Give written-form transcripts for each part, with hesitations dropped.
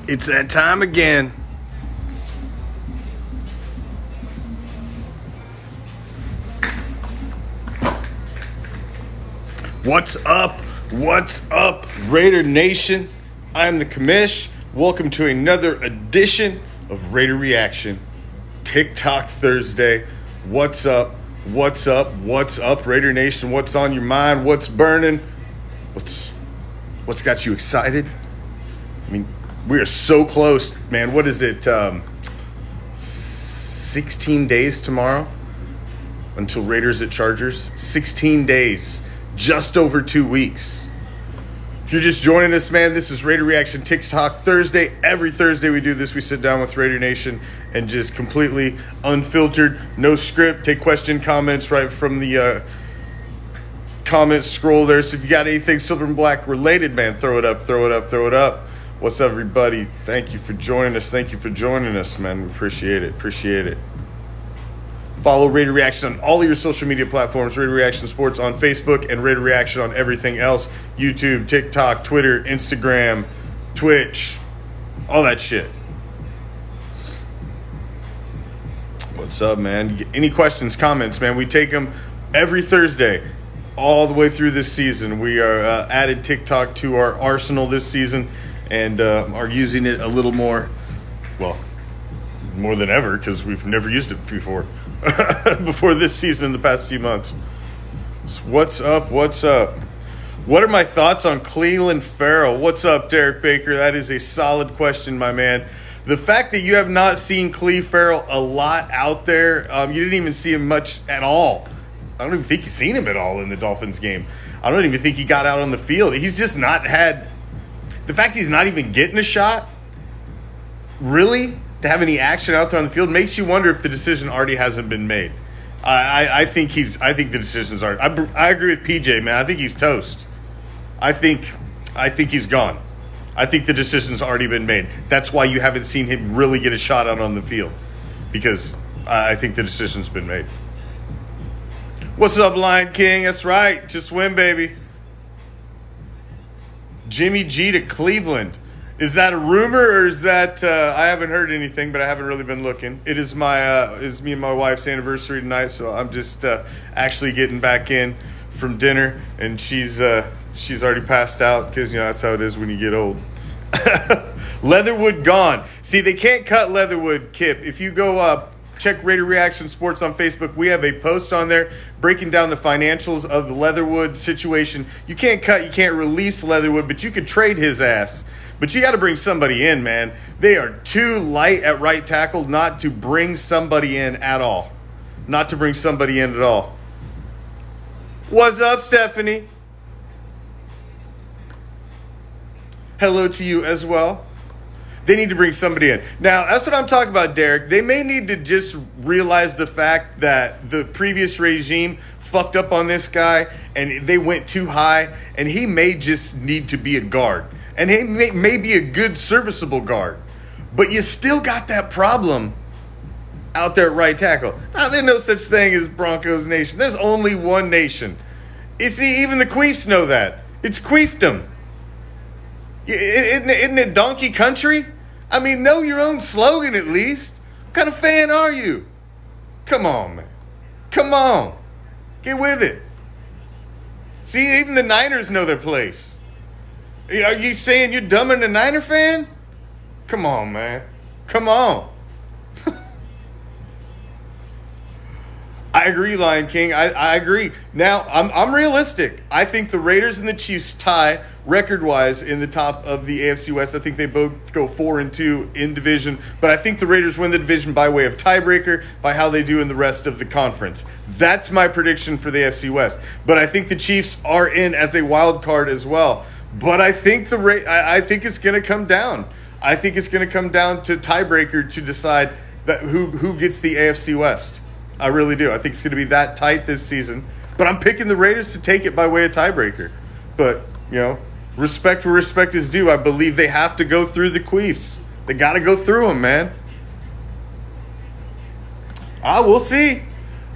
It's that time again. What's up? What's up, Raider Nation? I'm the commish. Welcome to another edition of Raider Reaction. TikTok Thursday. What's up? What's up? What's up, Raider Nation? What's on your mind? What's burning? What's got you excited? I mean, we are so close, man. What is it? 16 days tomorrow until Raiders at Chargers. 16 days. Just over 2 weeks. If you're just joining us, man, this is Raider Reaction TikTok Thursday. Every Thursday we do this. We sit down with Raider Nation and just completely unfiltered, no script, take question comments right from the comments scroll there. So if you got anything Silver and Black related, man, throw it up, throw it up, throw it up. What's up, everybody? Thank you for joining us. Thank you for joining us, man. We appreciate it. Appreciate it. Follow Raider Reaction on all of your social media platforms. Raider Reaction Sports on Facebook and Raider Reaction on everything else. YouTube, TikTok, Twitter, Instagram, Twitch, all that shit. What's up, man? Any questions, comments, man? We take them every Thursday all the way through this season. We are added TikTok to our arsenal this season and are using it a little more, well, more than ever because we've never used it before. Before this season in the past few months. So what's up? What's up? What are my thoughts on Clelin Ferrell? What's up, Derek Baker? That is a solid question, my man. The fact that you have not seen Clelin Ferrell a lot out there, you didn't even see him much at all. I don't even think you've seen him at all in the Dolphins game. I don't even think he got out on the field. He's just not had – the fact he's not even getting a shot, really – to have any action out there on the field makes you wonder if the decision already hasn't been made. I think the decisions are. I agree with PJ, man. I think he's toast. I think he's gone. I think the decision's already been made. That's why you haven't seen him really get a shot out on the field, because I think the decision's been made. What's up, Lion King? That's right. Just win, baby. Jimmy G to Cleveland. Is that a rumor or is that I haven't heard anything, but I haven't really been looking. It is is me and my wife's anniversary tonight, so I'm just actually getting back in from dinner, and she's already passed out because that's how it is when you get old. Leatherwood gone. See, they can't cut Leatherwood, Kip. If you go up, check Raider Reaction Sports on Facebook. We have a post on there breaking down the financials of the Leatherwood situation. You can't cut, you can't release Leatherwood, but you could trade his ass. But you got to bring somebody in, man. They are too light at right tackle not to bring somebody in at all. Not to bring somebody in at all. What's up, Stephanie? Hello to you as well. They need to bring somebody in. Now, that's what I'm talking about, Derek. They may need to just realize the fact that the previous regime fucked up on this guy and they went too high, and he may just need to be a guard. And he may be a good, serviceable guard. But you still got that problem out there at right tackle. Now, there's no such thing as Broncos Nation. There's only one nation. You see, even the Queefs know that. It's Queefdom. Isn't it donkey country? I mean, know your own slogan at least. What kind of fan are you? Come on, man. Come on. Get with it. See, even the Niners know their place. Are you saying you're dumber than a Niner fan? Come on, man. Come on. I agree, Lion King. I agree. Now, I'm realistic. I think the Raiders and the Chiefs tie record-wise in the top of the AFC West. I think they both go 4-2 in division. But I think the Raiders win the division by way of tiebreaker by how they do in the rest of the conference. That's my prediction for the AFC West. But I think the Chiefs are in as a wild card as well. But I think I think it's going to come down. I think it's going to come down to tiebreaker to decide that who gets the AFC West. I really do. I think it's going to be that tight this season. But I'm picking the Raiders to take it by way of tiebreaker. But, respect where respect is due. I believe they have to go through the Queefs. They got to go through them, man. We'll see.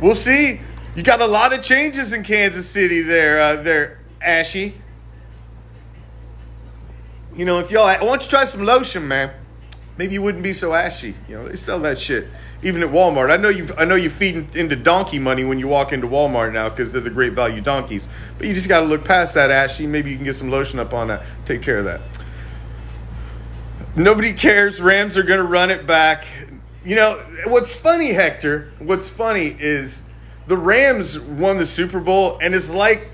We'll see. You got a lot of changes in Kansas City there, Ashy. If y'all, why don't you try some lotion, man? maybe you wouldn't be so ashy. You know, they sell that shit even at Walmart. I know you feed into donkey money when you walk into Walmart now because they're the great value donkeys. But you just got to look past that ashy. Maybe you can get some lotion up on that. Take care of that. Nobody cares. Rams are going to run it back. You know, what's funny, Hector, what's funny is the Rams won the Super Bowl, and it's like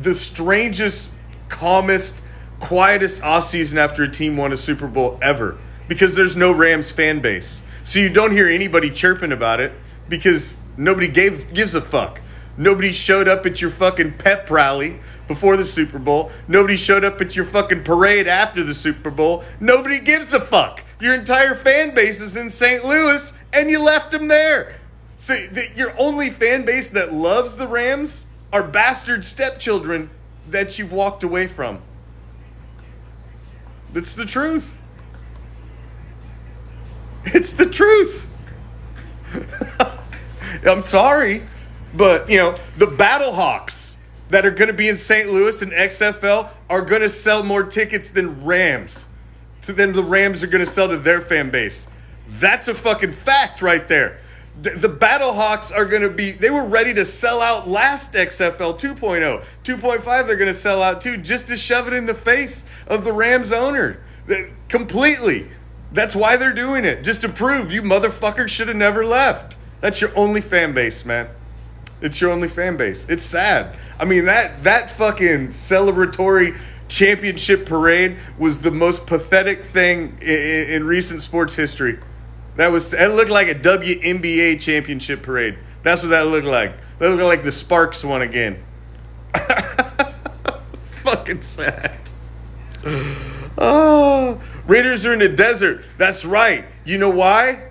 the strangest, calmest, quietest offseason after a team won a Super Bowl ever, because there's no Rams fan base. So you don't hear anybody chirping about it because nobody gives a fuck. Nobody showed up at your fucking pep rally before the Super Bowl. Nobody showed up at your fucking parade after the Super Bowl. Nobody gives a fuck. Your entire fan base is in St. Louis, and you left them there. So your only fan base that loves the Rams are bastard stepchildren that you've walked away from. That's the truth. It's the truth. I'm sorry, but, you know, the Battlehawks that are going to be in St. Louis and XFL are going to sell more tickets than Rams. Than the Rams are going to sell to their fan base. That's a fucking fact right there. The Battlehawks are going to be, they were ready to sell out last XFL 2.0. 2.5 they're going to sell out too, just to shove it in the face of the Rams owner. Completely. That's why they're doing it. Just to prove you motherfuckers should have never left. That's your only fan base, man. It's your only fan base. It's sad. I mean, that fucking celebratory championship parade was the most pathetic thing in recent sports history. It looked like a WNBA championship parade. That's what that looked like. That looked like the Sparks won again. Fucking sad. Oh, Raiders are in the desert. That's right. You know why?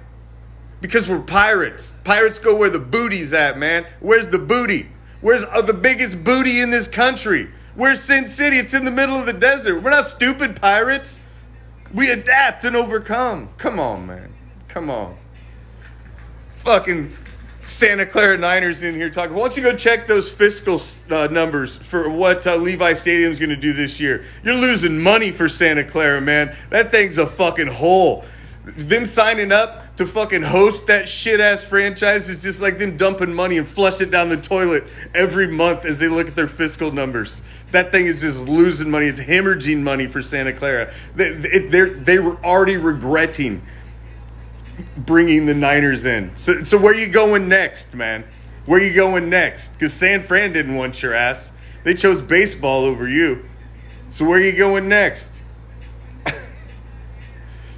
Because we're pirates. Pirates go where the booty's at, man. Where's the booty? Where's the biggest booty in this country? Where's Sin City? It's in the middle of the desert. We're not stupid pirates. We adapt and overcome. Come on, man. Come on. Fucking Santa Clara Niners in here talking. Why don't you go check those fiscal numbers for what Levi Stadium's going to do this year? You're losing money for Santa Clara, man. That thing's a fucking hole. Them signing up to fucking host that shit-ass franchise is just like them dumping money and flush it down the toilet every month as they look at their fiscal numbers. That thing is just losing money. It's hemorrhaging money for Santa Clara. They were already regretting bringing the Niners in. So where you going next, man? Where you going next? Because San Fran didn't want your ass. They chose baseball over you. So where you going next?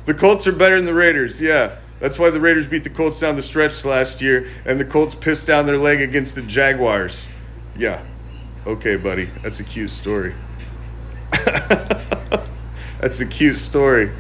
The Colts are better than the Raiders. Yeah, that's why the Raiders beat the Colts down the stretch last year, and the Colts pissed down their leg against the Jaguars. Yeah. Okay, buddy. That's a cute story. That's a cute story.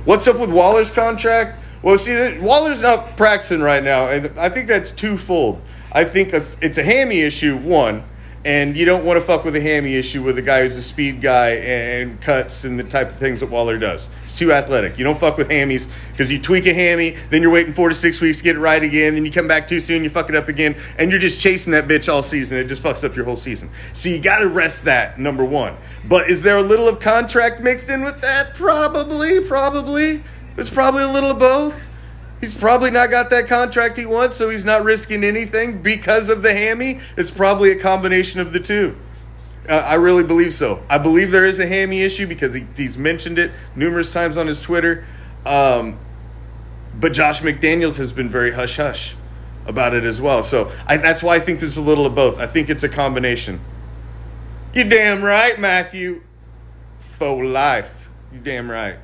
What's up with Waller's contract? Well, see, Waller's not practicing right now, and I think that's twofold. I think it's a hammy issue, one, and you don't want to fuck with a hammy issue with a guy who's a speed guy and cuts and the type of things that Waller does. It's too athletic. You don't fuck with hammies because you tweak a hammy, then you're waiting 4 to 6 weeks to get it right again, then you come back too soon, you fuck it up again, and you're just chasing that bitch all season. It just fucks up your whole season. So you got to rest that, number one. But is there a little of contract mixed in with that? Probably. There's probably a little of both. He's probably not got that contract he wants, so he's not risking anything because of the hammy. It's probably a combination of the two. I really believe so. I believe there is a hammy issue because he's mentioned it numerous times on his Twitter. But Josh McDaniels has been very hush-hush about it as well. So that's why I think there's a little of both. I think it's a combination. You're damn right, Matthew. Faux life. You're damn right.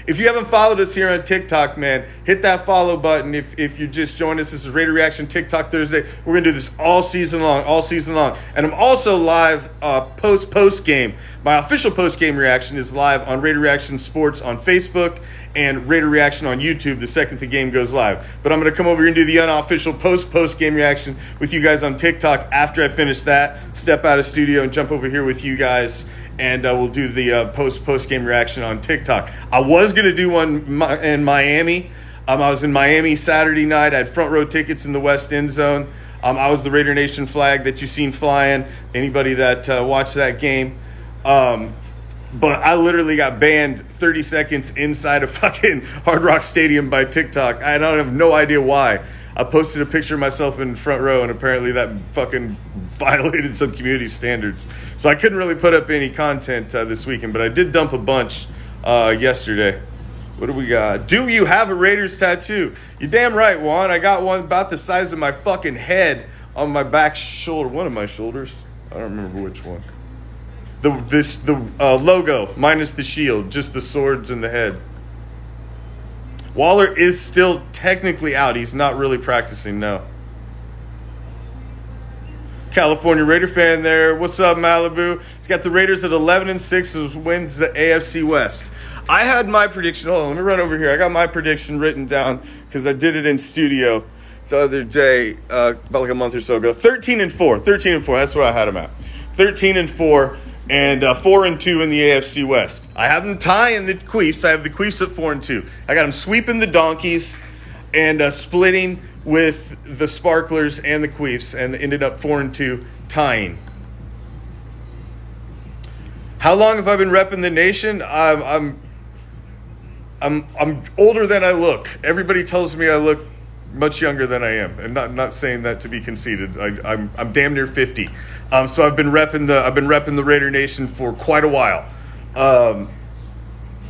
If you haven't followed us here on TikTok, man, hit that follow button. If you just joined us, this is Raider Reaction TikTok Thursday. We're going to do this all season long. And I'm also live post game. My official post-game reaction is live on Raider Reaction Sports on Facebook and Raider Reaction on YouTube the second the game goes live. But I'm going to come over here and do the unofficial post-game reaction with you guys on TikTok after I finish that, step out of studio and jump over here with you guys. And we'll do the post-game reaction on TikTok. I was going to do one in Miami. I was in Miami Saturday night. I had front row tickets in the West End Zone. I was the Raider Nation flag that you've seen flying. Anybody that watched that game. But I literally got banned 30 seconds inside a fucking Hard Rock Stadium by TikTok. I don't have no idea why. I posted a picture of myself in front row, and apparently that fucking violated some community standards. So I couldn't really put up any content this weekend, but I did dump a bunch yesterday. What do we got? Do you have a Raiders tattoo? You damn right, Juan. I got one about the size of my fucking head on my back shoulder. One of my shoulders. I don't remember which one. The logo minus the shield, just the swords and the head. Waller is still technically out. He's not really practicing, no. California Raider fan there. What's up, Malibu? He's got the Raiders at 11-6, wins the AFC West. I had my prediction. Hold on, let me run over here. I got my prediction written down because I did it in studio the other day, about like a month or so ago. 13-4. 13-4. That's where I had him at. 13-4. And 4-2 in the AFC West. I have them tying the Queefs. I have the Queefs at 4-2. I got them sweeping the Donkeys and splitting with the Sparklers and the Queefs, and ended up 4-2 tying. How long have I been repping the nation? I'm older than I look. Everybody tells me I look much younger than I am, and not saying that to be conceited. I'm damn near 50. So I've been repping the Raider Nation for quite a while.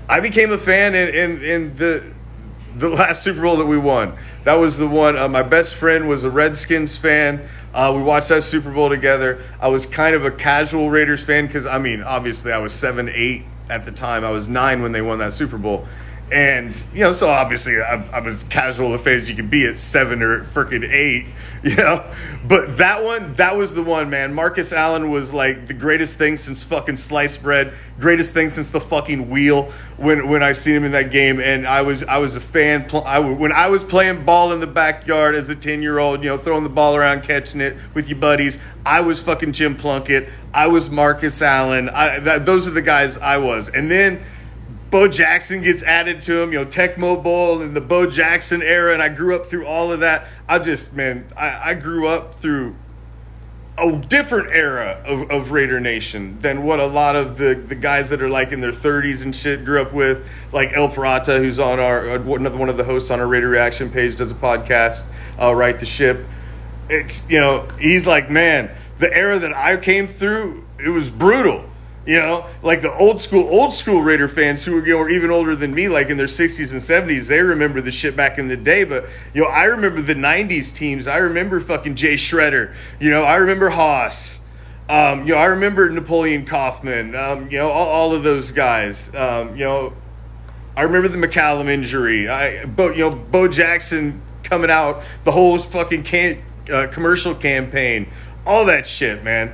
I became a fan in the last Super Bowl that we won. That was the one. My best friend was a Redskins fan. We watched that Super Bowl together. I was kind of a casual Raiders fan because, I mean, obviously I was 7, 8 at the time. I was 9 when they won that Super Bowl. And, so obviously I was casual the face you could be at 7 or freaking 8, But that was the one, man. Marcus Allen was like the greatest thing since fucking sliced bread, greatest thing since the fucking wheel when I seen him in that game. And I was a fan. When I was playing ball in the backyard as a 10-year-old, throwing the ball around, catching it with your buddies, I was fucking Jim Plunkett. I was Marcus Allen. Those are the guys I was. And then Bo Jackson gets added to him, Tecmo Bowl and the Bo Jackson era, and I grew up through all of that. I grew up through a different era of Raider Nation than what a lot of the guys that are like in their 30s and shit grew up with, like El Parata, who's on one of the hosts on our Raider Reaction page, does a podcast, Right the Ship. It's, he's like, man, the era that I came through, it was brutal. Like the old school Raider fans who are even older than me, like in their 60s and 70s, they remember the shit back in the day. But, I remember the 90s teams. I remember fucking Jay Shredder. I remember Haas. I remember Napoleon Kaufman. All of those guys. I remember the McCallum injury. Bo Jackson coming out, the whole fucking commercial campaign. All that shit, man.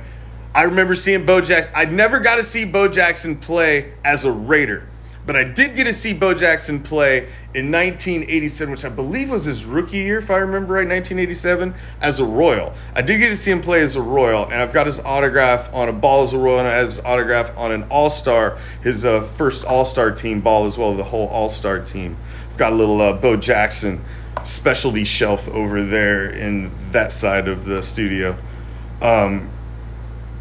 I remember seeing Bo Jackson. I never got to see Bo Jackson play as a Raider, but I did get to see Bo Jackson play in 1987, which I believe was his rookie year, if I remember right, 1987, as a Royal. I did get to see him play as a Royal, and I've got his autograph on a ball as a Royal, and I have his autograph on an All-Star, his first All-Star team ball as well, the whole All-Star team. I've got a little Bo Jackson specialty shelf over there in that side of the studio.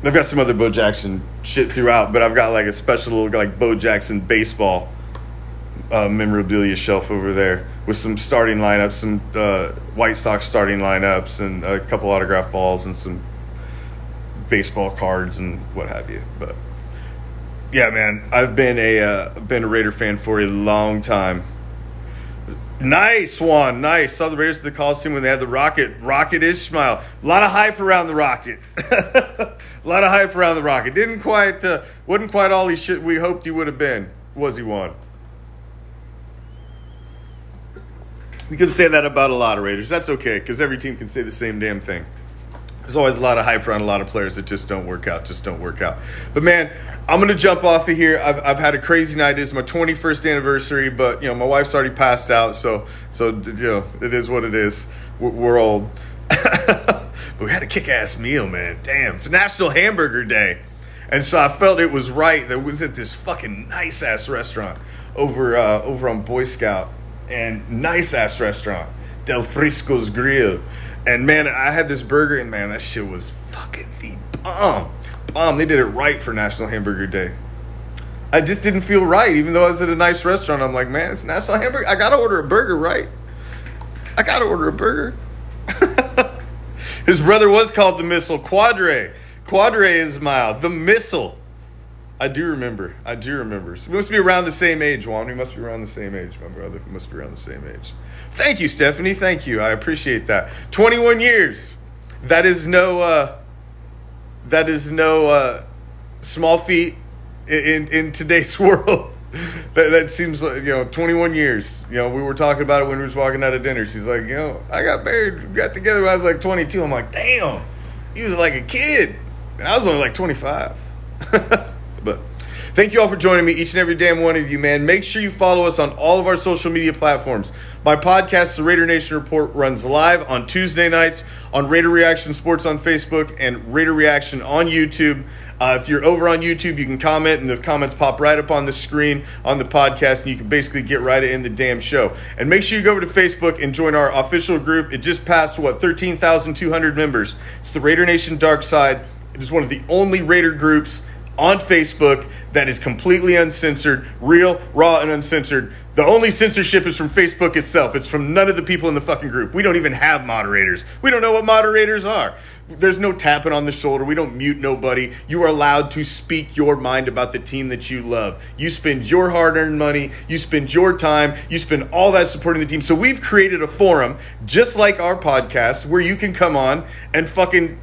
I've got some other Bo Jackson shit throughout, but I've got like a special like Bo Jackson baseball memorabilia shelf over there with some starting lineups, some White Sox starting lineups, and a couple autograph balls and some baseball cards and what have you. But yeah, man, I've been a Raider fan for a long time. Nice one, nice. Saw the Raiders at the Coliseum when they had the Rocket Ishmael. A lot of hype around the Rocket. Wasn't quite all he shit we hoped he would have been. Was he one? You can say that about a lot of Raiders. That's okay, because every team can say the same damn thing. There's always a lot of hype around a lot of players that just don't work out. But man, I'm going to jump off of here. I've had a crazy night. It's my 21st anniversary, but my wife's already passed out, so it is what it is. We're old. But we had a kick-ass meal, man. Damn, it's National Hamburger Day. And so I felt it was right that it was at this fucking nice-ass restaurant over on Boy Scout. And nice-ass restaurant, Del Frisco's Grill. And, man, I had this burger, and, man, that shit was fucking the bomb. They did it right for National Hamburger Day. I just didn't feel right. Even though I was at a nice restaurant, I'm like, man, it's National Hamburger. I got to order a burger, right? I got to order a burger. His brother was called the Missile. Quadre Ismail, the Missile. I do remember. So we must be around the same age, Juan. We must be around the same age. My brother must be around the same age. Thank you, Stephanie. Thank you. I appreciate that. 21 years. That is no small feat in today's world. That seems like, 21 years. We were talking about it when we was walking out of dinner. She's like, I got married, we got together when I was like 22. I'm like, damn, he was like a kid. And I was only like 25. But thank you all for joining me, each and every damn one of you, man. Make sure you follow us on all of our social media platforms. My podcast, The Raider Nation Report, runs live on Tuesday nights on Raider Reaction Sports on Facebook and Raider Reaction on YouTube. If you're over on YouTube, you can comment, and the comments pop right up on the screen on the podcast, and you can basically get right in the damn show. And make sure you go over to Facebook and join our official group. It just passed, 13,200 members. It's the Raider Nation Dark Side. It is one of the only Raider groups on Facebook that is completely uncensored, real, raw, and uncensored. The only censorship is from Facebook itself. It's from none of the people in the fucking group. We don't even have moderators. We don't know what moderators are. There's no tapping on the shoulder. We don't mute nobody. You are allowed to speak your mind about the team that you love. You spend your hard-earned money. You spend your time. You spend all that supporting the team. So we've created a forum, just like our podcast, where you can come on and fucking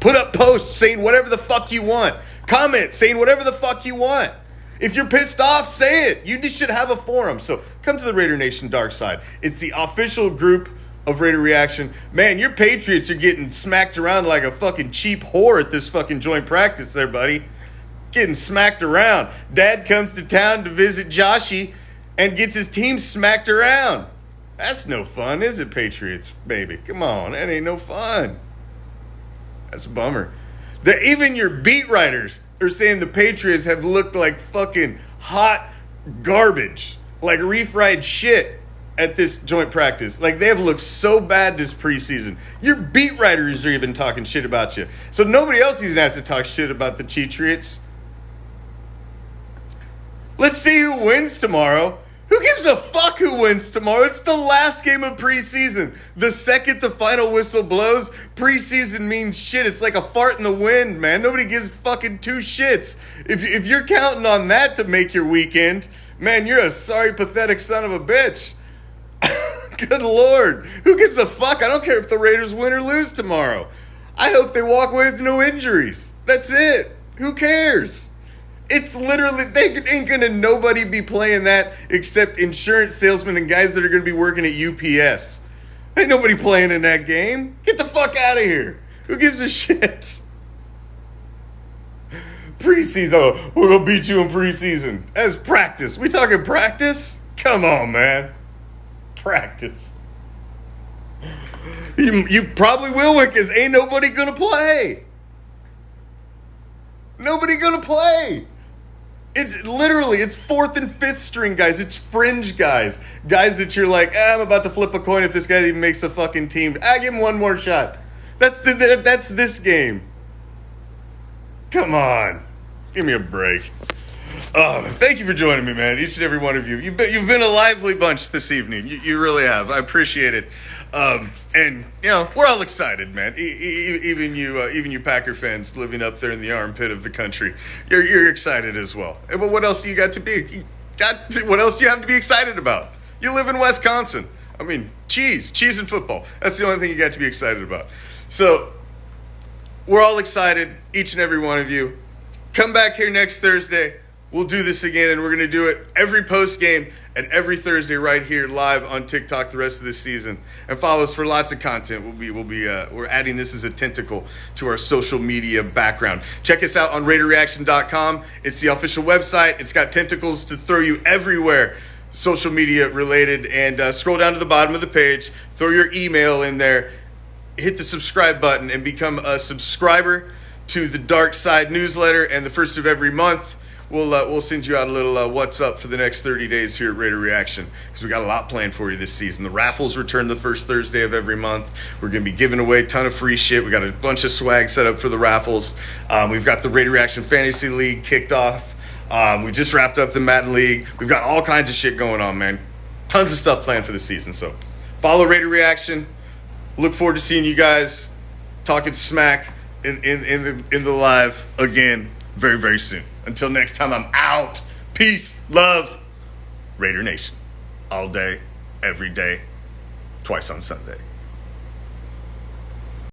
put up posts saying whatever the fuck you want. Comment saying whatever the fuck you want. If you're pissed off, say it. You just should have a forum. So come to the Raider Nation Dark Side. It's the official group of Raider Reaction. Man, your Patriots are getting smacked around like a fucking cheap whore at this fucking joint practice there, buddy. Getting smacked around. Dad comes to town to visit Joshy and gets his team smacked around. That's no fun, is it, Patriots, baby? Come on, that ain't no fun. That's a bummer. Even your beat writers are saying the Patriots have looked like fucking hot garbage, like refried shit at this joint practice. Like, they have looked so bad this preseason. Your beat writers are even talking shit about you. So nobody else even has to talk shit about the Cheatriots. Let's see who wins tomorrow. Who gives a fuck who wins tomorrow? It's the last game of preseason. The second the final whistle blows, preseason means shit. It's like a fart in the wind, man. Nobody gives fucking two shits. If you're counting on that to make your weekend, man, you're a sorry, pathetic son of a bitch. Good Lord. Who gives a fuck? I don't care if the Raiders win or lose tomorrow. I hope they walk away with no injuries. That's it. Who cares? It's literally, they ain't gonna nobody be playing that except insurance salesmen and guys that are gonna be working at UPS. Ain't nobody playing in that game. Get the fuck out of here. Who gives a shit? Preseason. Oh, we're gonna beat you in preseason. As practice. We talking practice? Come on, man. Practice. You probably will win because ain't nobody gonna play. Nobody gonna play. It's literally, it's fourth and fifth string guys. It's fringe guys. Guys that you're like, I'm about to flip a coin if this guy even makes a fucking team. Give him one more shot. That's this game. Come on. Give me a break. Oh, thank you for joining me, man. Each and every one of you. You've been a lively bunch this evening. You really have. I appreciate it. And we're all excited, man. Even you Packer fans living up there in the armpit of the country, you're excited as well. But what else do you got to be? What else do you have to be excited about? You live in Wisconsin. I mean, cheese and football. That's the only thing you got to be excited about. So we're all excited, each and every one of you. Come back here next Thursday. We'll do this again, and we're going to do it every post game and every Thursday right here live on TikTok the rest of this season. And follow us for lots of content. We're adding this as a tentacle to our social media background. Check us out on RaiderReaction.com. It's the official website. It's got tentacles to throw you everywhere, social media related. And scroll down to the bottom of the page. Throw your email in there. Hit the subscribe button and become a subscriber to the Dark Side newsletter. And the first of every month, we'll send you out a little what's up for the next 30 days here at Raider Reaction, because we got a lot planned for you this season. The raffles return the first Thursday of every month. We're going to be giving away a ton of free shit. We got a bunch of swag set up for the raffles. We've got the Raider Reaction Fantasy League kicked off We just wrapped up the Madden League. We've got all kinds of shit going on, man. Tons of stuff planned for the season. So follow Raider Reaction. Look forward to seeing you guys talking smack in the live again very, very soon. Until next time, I'm out. Peace, love, Raider Nation. All day, every day, twice on Sunday.